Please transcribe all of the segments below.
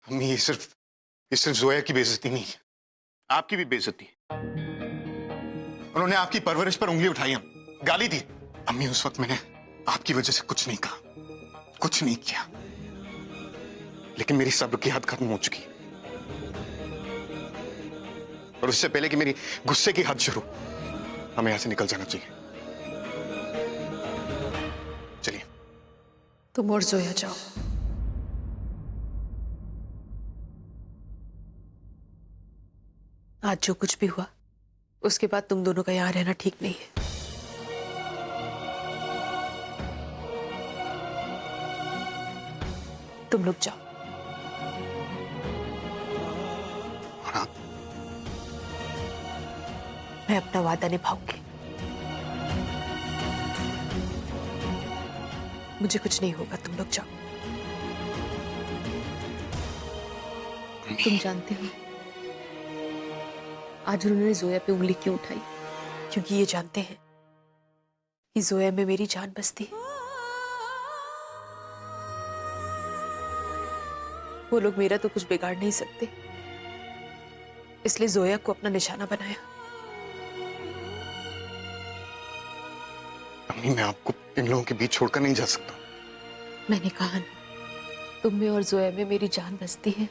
अम्मी ये सिर्फ जोया की बेइज्जती नहीं है, आपकी भी बेइज्जती। उन्होंने आपकी परवरिश पर उंगली उठाई, हम गाली दी। अम्मी उस वक्त मैंने आपकी वजह से कुछ नहीं कहा, कुछ नहीं किया, लेकिन मेरी सब्र की हद खत्म हो चुकी है। और उससे पहले कि मेरी गुस्से की हद शुरू, हमें यहां से निकल जाना चाहिए। चलिए। तुम और जोया जाओ। आज जो कुछ भी हुआ उसके बाद तुम दोनों का यहां रहना ठीक नहीं है। तुम लोग जाओ। हाँ। मैं अपना वादा निभाऊंगी। मुझे कुछ नहीं होगा, तुम लोग जाओ। तुम जानते हो आज उन्होंने जोया पे उंगली क्यों उठाई? क्योंकि ये जानते हैं कि जोया में मेरी जान बसती है। वो लोग मेरा तो कुछ बिगाड़ नहीं सकते, इसलिए जोया को अपना निशाना बनाया। अम्मी मैं आपको इन लोगों के बीच छोड़कर नहीं जा सकता। मैंने कहा ना, तुम में और जोया में मेरी जान बसती है,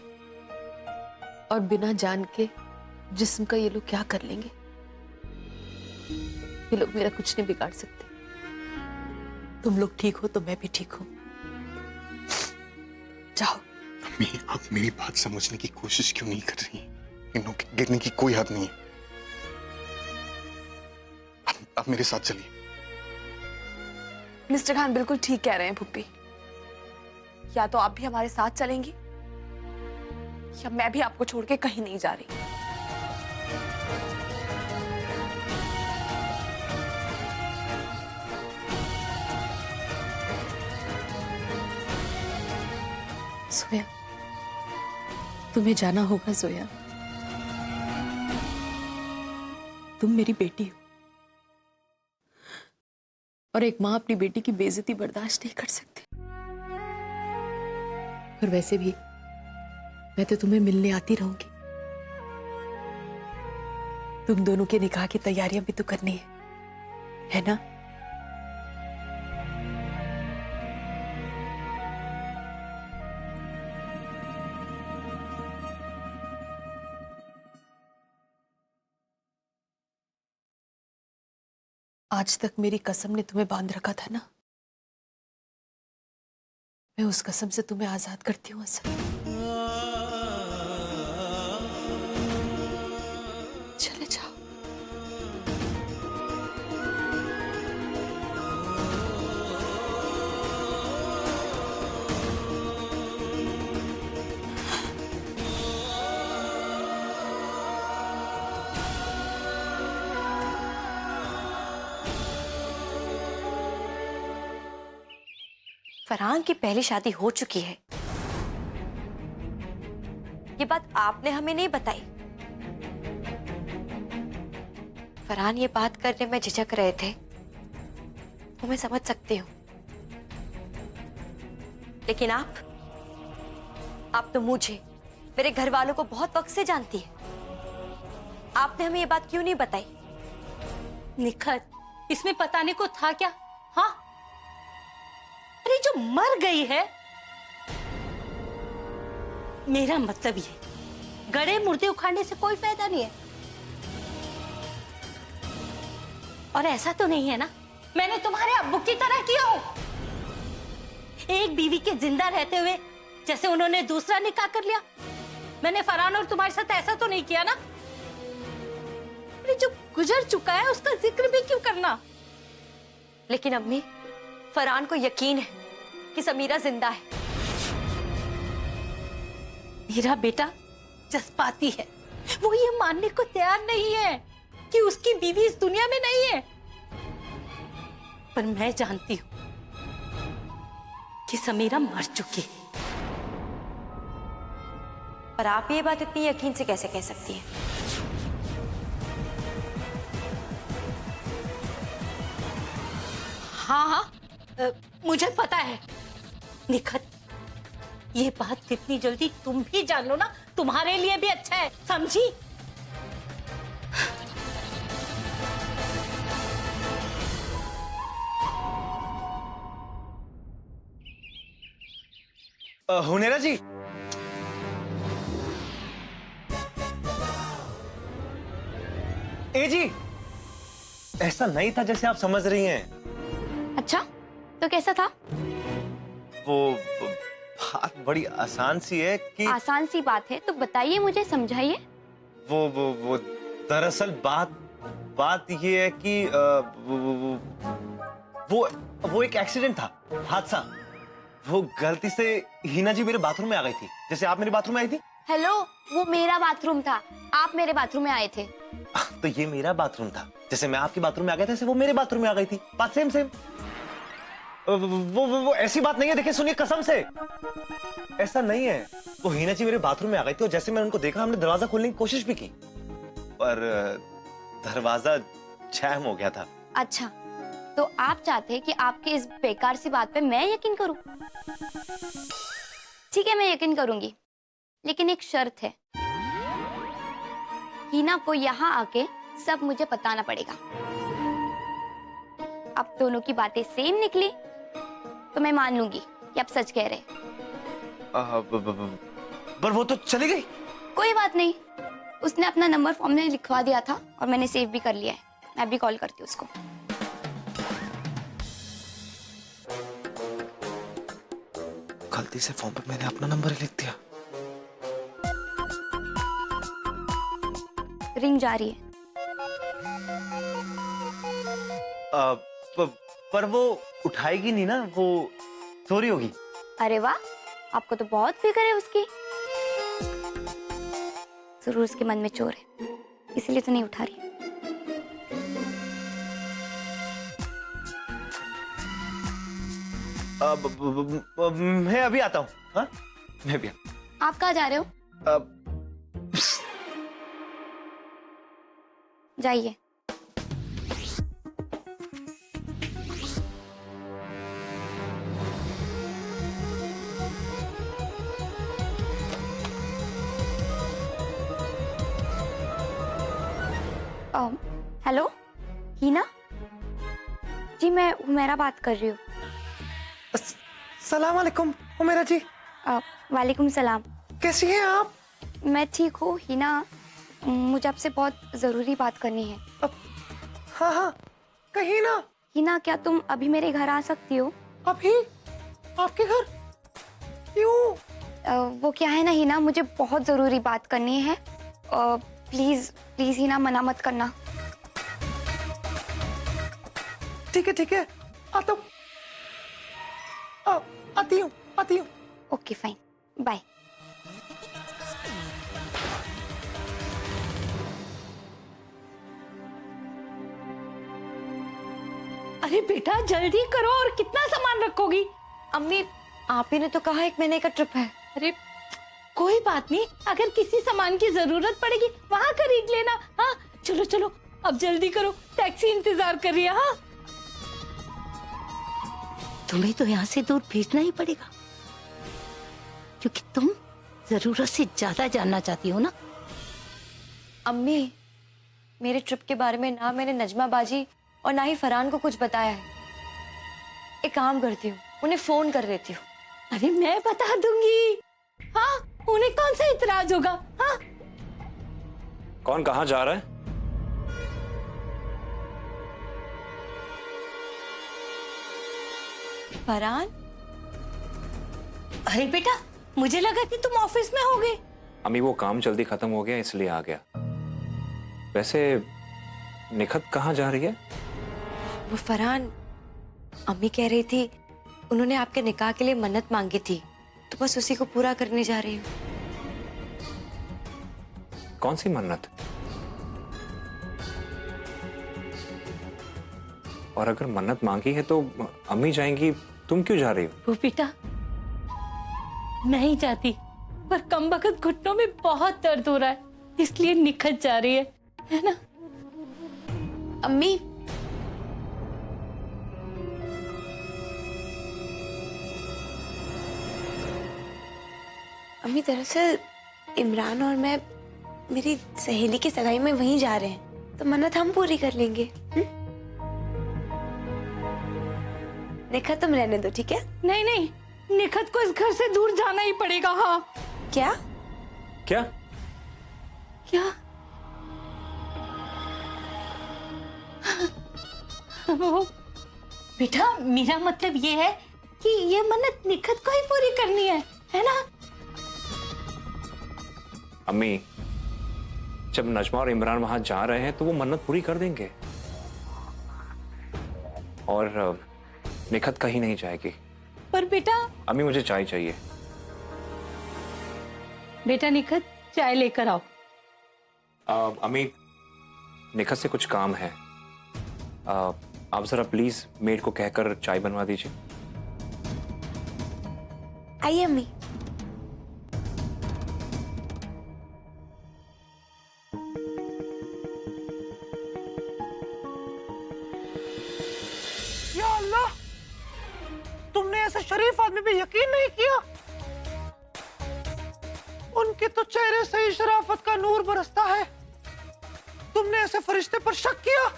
और बिना जान के जिस्म का ये लोग क्या कर लेंगे? ये लोग मेरा कुछ नहीं बिगाड़ सकते। तुम लोग ठीक हो तो मैं भी ठीक हूं। जाओ। अम्मी आप मेरी बात समझने की कोशिश क्यों नहीं कर रही? इन लोगों के गिरने की कोई हद नहीं है। आप मेरे साथ चलिए। मिस्टर खान बिल्कुल ठीक कह रहे हैं पुप्पी। या तो आप भी हमारे साथ चलेंगी या मैं भी आपको छोड़ के कहीं नहीं जा रही। जोया, तुम्हें जाना होगा। जोया, तुम मेरी बेटी हो, और एक माँ अपनी बेटी की बेइज्जती बर्दाश्त नहीं कर सकती। और वैसे भी मैं तो तुम्हें मिलने आती रहूंगी। तुम दोनों के निकाह की तैयारियां भी तो करनी है ना? आज तक मेरी कसम ने तुम्हें बांध रखा था ना, मैं उस कसम से तुम्हें आजाद करती हूँ असल। चले जाओ। फरहान की पहली शादी हो चुकी है, ये बात आपने हमें नहीं बताई। फरहान ये बात करने में झिझक रहे थे, वो मैं समझ सकती हूँ, लेकिन आप तो मुझे, मेरे घर वालों को बहुत वक्त से जानती है। आपने हमें ये बात क्यों नहीं बताई? निखत, इसमें बताने को था क्या? हाँ, अरे जो मर गई है, मेरा मतलब ये गड़े मुर्दे उखाड़ने से कोई फायदा नहीं है। और ऐसा तो नहीं है ना मैंने तुम्हारे अब्बू की तरह किया हो, एक बीवी के जिंदा रहते हुए जैसे उन्होंने दूसरा निकाह कर लिया। मैंने फरहान और तुम्हारे साथ ऐसा तो नहीं किया ना? अरे जो गुजर चुका है उसका जिक्र भी क्यों करना? लेकिन अम्मी, फरहान को यकीन है कि समीरा जिंदा है। मेरा बेटा जज्बाती है, वो ये मानने को तैयार नहीं है कि उसकी बीवी इस दुनिया में नहीं है। पर मैं जानती हूं कि समीरा मर चुकी है। पर आप ये बात इतनी यकीन से कैसे कह सकती हैं? हाँ हाँ, मुझे पता है निखत, ये बात जितनी जल्दी तुम भी जान लो ना, तुम्हारे लिए भी अच्छा है, समझी? हुनेरा जी, ए जी, ऐसा नहीं था जैसे आप समझ रही हैं। अच्छा, तो कैसा था? वो बात बड़ी आसान सी है कि आसान सी बात है तो बताइए, मुझे समझाइए। वो दरअसल बात ये है कि वो एक एक्सीडेंट था, हादसा। वो गलती से हीना जी मेरे बाथरूम में आ गई थी, जैसे आप मेरे बाथरूम में आई थी। हेलो, वो मेरा बाथरूम था, आप मेरे बाथरूम में आए थे। तो ये मेरा बाथरूम था, जैसे मैं आपके बाथरूम में आ गया था, जैसे वो मेरे बाथरूम में आ गई थी। बात सेम सेम। वो ऐसी बात नहीं है, देखिए सुनिए कसम से, ऐसा नहीं है। वो हीना जी मेरे बाथरूम में आ गई थी और जैसे मैंने उनको देखा, हमने दरवाजा खोलने की कोशिश भी की, पर दरवाजा जैम हो गया था। अच्छा, तो आप चाहते हैं कि आपकी इस बेकार सी बात पे मैं यकीन करूं? ठीक है, मैं यकीन करूंगी, लेकिन एक शर्त है। हीना को यहाँ आके सब मुझे बताना पड़ेगा। अब दोनों की बातें सेम निकली तो मैं मान लूंगी कि आप सच कह रहे हैं। पर वो तो चली गई। कोई बात नहीं, उसने अपना नंबर फॉर्म में लिखवा दिया था और मैंने सेव भी कर लिया है। मैं भी कॉल करती हूँ उसको। गलती से फॉर्म पे मैंने अपना नंबर ही लिख दिया। रिंग जा रही है। पर वो उठाएगी नहीं ना, वो सो रही होगी। अरे वाह, आपको तो बहुत फिक्र है उसकी। जरूर उसके मन में चोर है, इसीलिए तो नहीं उठा रही। मैं अभी आता हूँ। हाँ, मैं भी आप कहाँ जा रहे हो? जाइए। हेलो हीना जी, मैं हुमेरा बात कर रही हूँ। सलाम अलैकुम हुमेरा जी। वालेकुम सलाम। कैसी हैं आप? मैं ठीक हूँ हीना, मुझे आपसे बहुत जरूरी बात करनी है। हाँ हाँ, कहीं ना। हीना, क्या तुम अभी मेरे घर आ सकती हो? अभी? आपके घर? क्यों? वो क्या है ना हीना, मुझे बहुत जरूरी बात करनी है। प्लीज प्लीज हीना, मना मत करना। ठीक है, आता हूँ। आती हूँ। Okay fine, bye. अरे बेटा जल्दी करो, और कितना सामान रखोगी? अम्मी, आप ही ने तो कहा 1 महीने का ट्रिप है। अरे कोई बात नहीं, अगर किसी सामान की जरूरत पड़ेगी वहां खरीद लेना। हाँ चलो चलो, अब जल्दी करो, टैक्सी इंतजार कर रही है। हाँ, तुम्हें तो यहाँ से दूर भेजना ही पड़ेगा, क्योंकि तुम जरूरत से ज्यादा जानना चाहती हो ना। अम्मी, मेरे ट्रिप के बारे में ना मैंने नजमा बाजी और ना ही फरहान को कुछ बताया है। एक काम करती हूँ, उन्हें फोन कर देती हूँ। अरे मैं बता दूंगी। हाँ, उन्हें कौन सा इतराज होगा। हाँ, कौन कहाँ जा रहा है? फरहान? अरे बेटा, मुझे लगा कि तुम ऑफिस में होगे। अम्मी वो काम जल्दी खत्म हो गया इसलिए आ गया। वैसे निखत कहाँ जा रही है? वो फरहान, अम्मी कह रही थी उन्होंने आपके निकाह के लिए मन्नत मांगी थी, तो बस उसी को पूरा करने जा रही हूँ। कौन सी मन्नत? और अगर मन्नत मांगी है तो अम्मी जाएंगी, तुम क्यों जा रही हो? वो बेटा नहीं जाती, पर कमबख्त घुटनों में बहुत दर्द हो रहा है, इसलिए निखत जा रही है ना? अम्मी, अम्मी दरअसल इमरान और मैं मेरी सहेली की सगाई में वहीं जा रहे हैं, तो मन्नत हम पूरी कर लेंगे। निखत तुम रहने दो, ठीक है? नहीं नहीं, निखत को इस घर से दूर जाना ही पड़ेगा। हाँ। क्या? क्या? क्या? वो बेटा, मेरा मतलब ये है कि ये मन्नत निखत को ही पूरी करनी है ना? अम्मी, जब नजमा और इमरान वहां जा रहे हैं तो वो मन्नत पूरी कर देंगे और निखत कहीं नहीं जाएगी। पर बेटा। अम्मी, मुझे चाय चाहिए। बेटा निखत, चाय लेकर आओ। अम्मी, निखत से कुछ काम है। आप जरा प्लीज मेड को कहकर चाय बनवा दीजिए। आइए अम्मी। या अल्लाह, तुमने ऐसे शरीफ आदमी पे यकीन नहीं किया? उनके तो चेहरे से ही शराफत का नूर बरसता है, तुमने ऐसे फरिश्ते पर शक किया?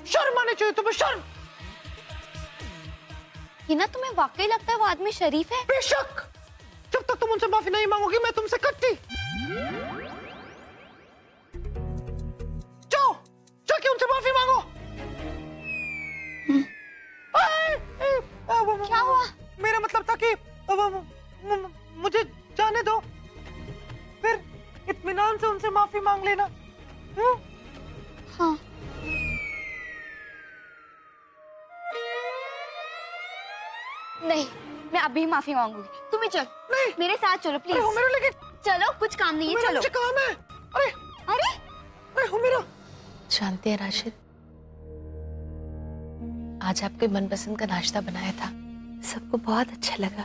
शर्म आनी चाहिए तुम्हें, शर्म। हिना, तुम्हें वाकई लगता है वो आदमी शरीफ है? बेशक, जब तक तुम उनसे माफी नहीं मांगोगी मैं तुमसे कट्टी। जाओ जाके उनसे माफी मांगो। क्या हुआ? मेरा मतलब था कि मुझे जाने दो, फिर इत्मीनान से उनसे माफी मांग लेना। हाँ। नहीं, मैं अभी ही माफी मांगूंगी। तुम ही चल। नहीं, मेरे साथ चलो प्लीज। अरे हुमेरा, लेकिन चलो, कुछ काम नहीं है, चलो। मुझे काम है। अरे अरे अरे हुमेरा। जानते हैं राशिद, आज आपके मनपसंद का नाश्ता बनाया था, सबको बहुत अच्छा लगा।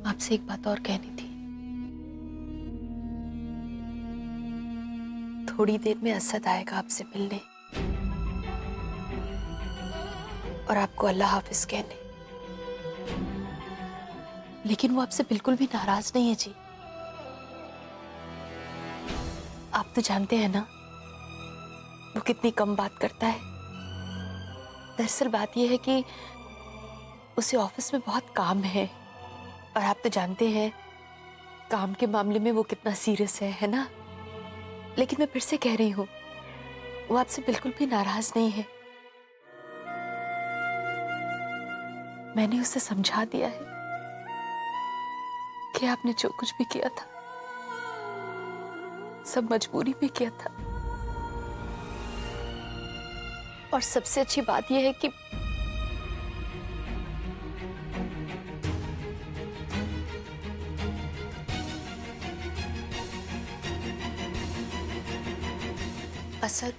आपसे एक बात और कहनी थी। थोड़ी देर में असद आएगा आपसे मिलने और आपको अल्लाह हाफिज कहने, लेकिन वो आपसे बिल्कुल भी नाराज नहीं है जी। आप तो जानते हैं ना वो कितनी कम बात करता है। दरअसल बात यह है कि उसे ऑफिस में बहुत काम है और आप तो जानते हैं काम के मामले में वो कितना सीरियस है ना? लेकिन मैं फिर से कह रही हूँ, वो आपसे बिल्कुल भी नाराज नहीं है। मैंने उसे समझा दिया है कि आपने जो कुछ भी किया था सब मजबूरी में किया था, और सबसे अच्छी बात यह है कि असद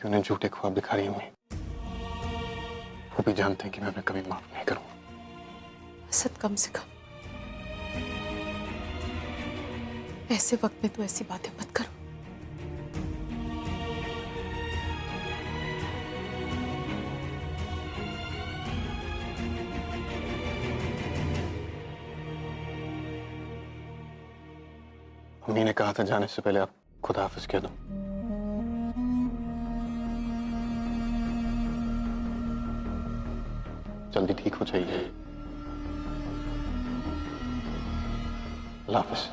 उन्हें झूठे ख्वाब दिखा रही हूँ, वो भी जानते हैं कि मैं उन्हें कभी माफ नहीं करूंगा। असद, कम से कम ऐसे वक्त में तो ऐसी बातें मत करो। अम्मी ने कहा था जाने से पहले आप खुदा हाफिज कह दो। जल्दी ठीक हो जाइए। अल्लाह हाफिज।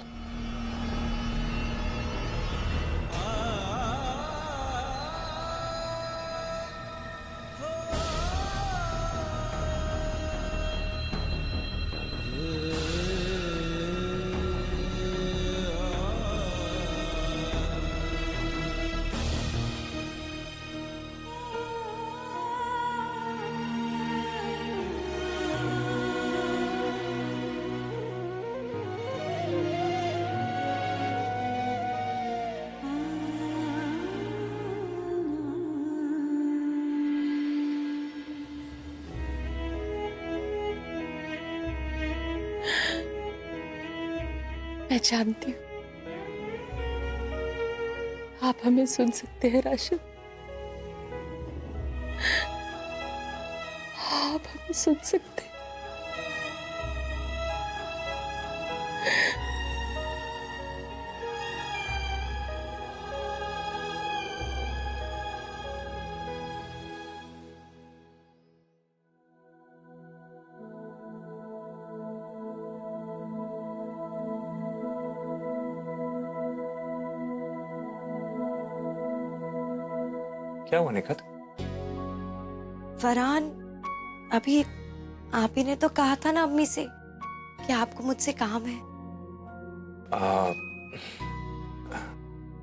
मैं जानती हूँ आप हमें सुन सकते हैं राशिद, आप हमें सुन सकते हैं। क्या हुआ निखत? फरहान, अभी आप ही ने तो कहा था ना अम्मी से कि आपको मुझसे काम है।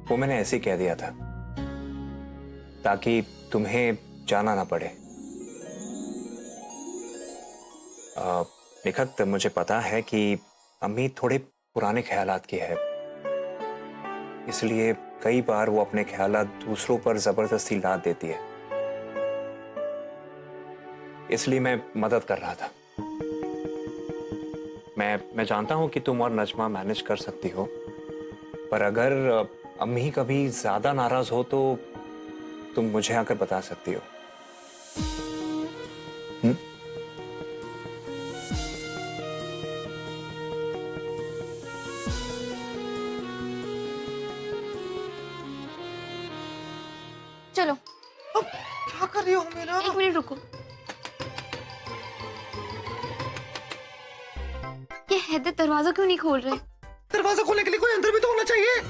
वो मैंने ऐसे ही कह दिया था ताकि तुम्हें जाना ना पड़े। निखत, मुझे पता है कि अम्मी थोड़े पुराने ख्यालात की है, इसलिए कई बार वो अपने ख्यालात दूसरों पर जबरदस्ती लाद देती है, इसलिए मैं मदद कर रहा था। मैं जानता हूं कि तुम और नजमा मैनेज कर सकती हो, पर अगर अम्मी कभी ज्यादा नाराज हो तो तुम मुझे आकर बता सकती हो। चलो। अब क्या कर रही हो मेरा? 1 मिनट रुको। ये हैदर दरवाजा क्यों नहीं खोल रहे? दरवाजा खोलने के लिए कोई अंदर भी तो होना चाहिए।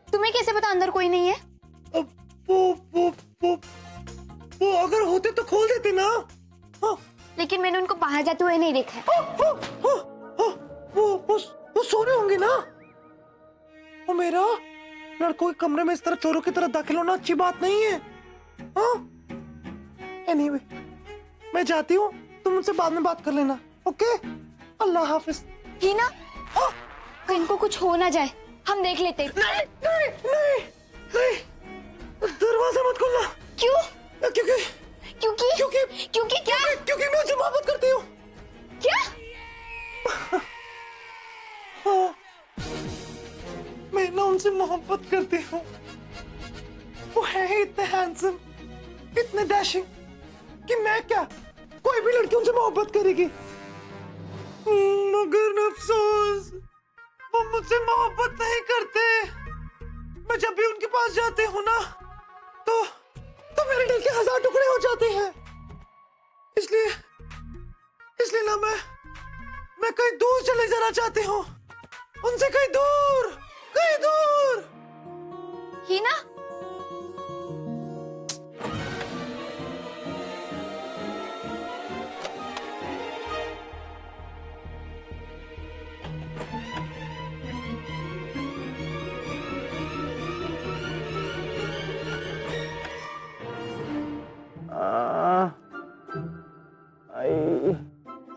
तुम्हें कैसे पता अंदर कोई नहीं है? अब वो अगर होते तो खोल देते ना। हाँ। लेकिन मैंने उनको बाहर जाते हुए नहीं देखा है। वो सो रहे होंगे ना। वो मेरा लड़कों के कमरे में इस तरह चोरों की तरह दाखिल होना अच्छी बात नहीं है। हाँ? Anyway, मैं जाती हूँ, तुम उनसे बाद में बात कर लेना। ओके? अल्लाह हाफिज। हीना, कहीं इनको कुछ हो ना जाए, हम देख लेते। नहीं नहीं नहीं नहीं, दरवाजा मत खोलना। क्यों? क्योंकि क्योंकि क्योंकि क्योंकि क्या? क्योंकि मैं उनसे मोहब्बत करती हूँ। क्या? हाँ, मैं ना उनसे मोहब्बत करती हूँ। वो है इतने हैंडसम, इतने डैशिंग कि मैं क्या, कोई भी लड़की उनसे मोहब्बत करेगी। मगर अफसोस वो मुझसे मोहब्बत नहीं करते। मैं जब भी उनके पास जाती हूँ ना तो मेरे दिल के 1000 टुकड़े हो जाते हैं। इसलिए ना मैं कहीं दूर चले जाना चाहती हूँ, उनसे कहीं दूर, कहीं दूर। हीना,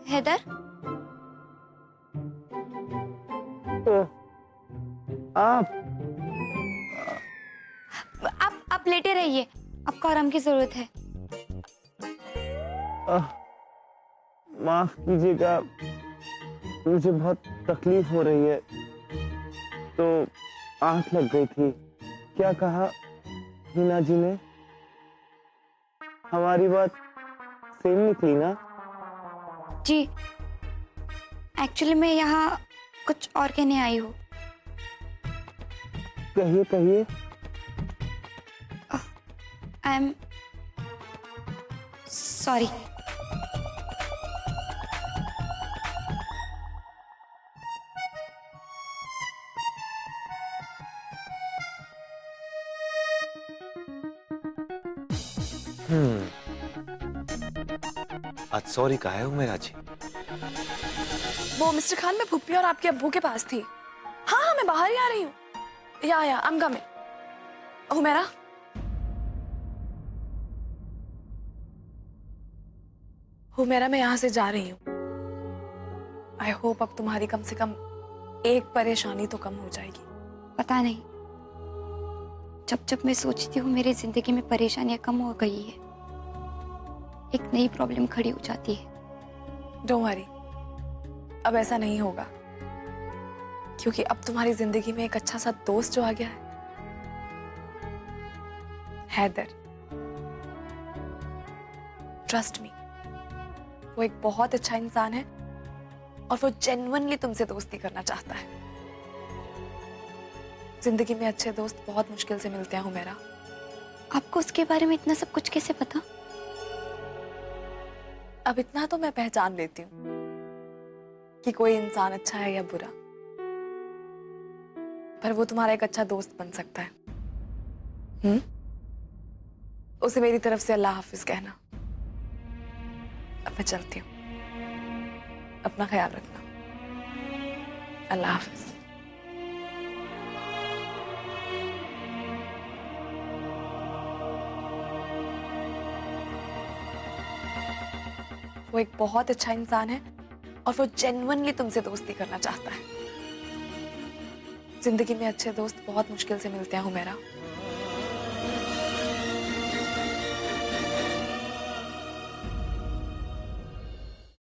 हैदर, आप लेटे रहिए, आपको आराम की जरूरत है। माफ कीजिएगा, मुझे बहुत तकलीफ हो रही है, तो आंख लग गई थी। क्या कहा हीना जी ने? हमारी बात सेम निकली ना? जी, एक्चुअली मैं यहाँ कुछ और कहने आई हूँ। कहिए कहिए। I am sorry. आज सॉरी कहा है उमेरा जी? वो मिस्टर खान, मैं भुप्पी और आपके अब्बू के पास थी। हाँ, मैं बाहर ही आ रही हूँ। या I am coming. Humaira, Humaira, मैं यहाँ से जा रही हूँ। आई होप अब तुम्हारी कम से कम एक परेशानी तो कम हो जाएगी। पता नहीं, जब मैं सोचती हूँ मेरी जिंदगी में परेशानियां कम हो गई है, एक नई प्रॉब्लम खड़ी हो जाती है। डोंट वरी, अब ऐसा नहीं होगा। क्योंकि अब तुम्हारी जिंदगी में एक अच्छा सा दोस्त जो आ गया है, हैदर। ट्रस्ट मी, वो एक बहुत अच्छा इंसान है और वो जेन्युइनली तुमसे दोस्ती करना चाहता है। जिंदगी में अच्छे दोस्त बहुत मुश्किल से मिलते हैं हुमैरा। आपको उसके बारे में इतना सब कुछ कैसे पता? अब इतना तो मैं पहचान लेती हूँ कि कोई इंसान अच्छा है या बुरा, पर वो तुम्हारा एक अच्छा दोस्त बन सकता है। उसे मेरी तरफ से अल्लाह हाफिज कहना। अब मैं चलती हूँ, अपना ख्याल रखना। अल्लाह हाफिज। वो एक बहुत अच्छा इंसान है और वो जेन्युइनली तुमसे दोस्ती करना चाहता है। जिंदगी में अच्छे दोस्त बहुत मुश्किल से मिलते हैं हुमैरा।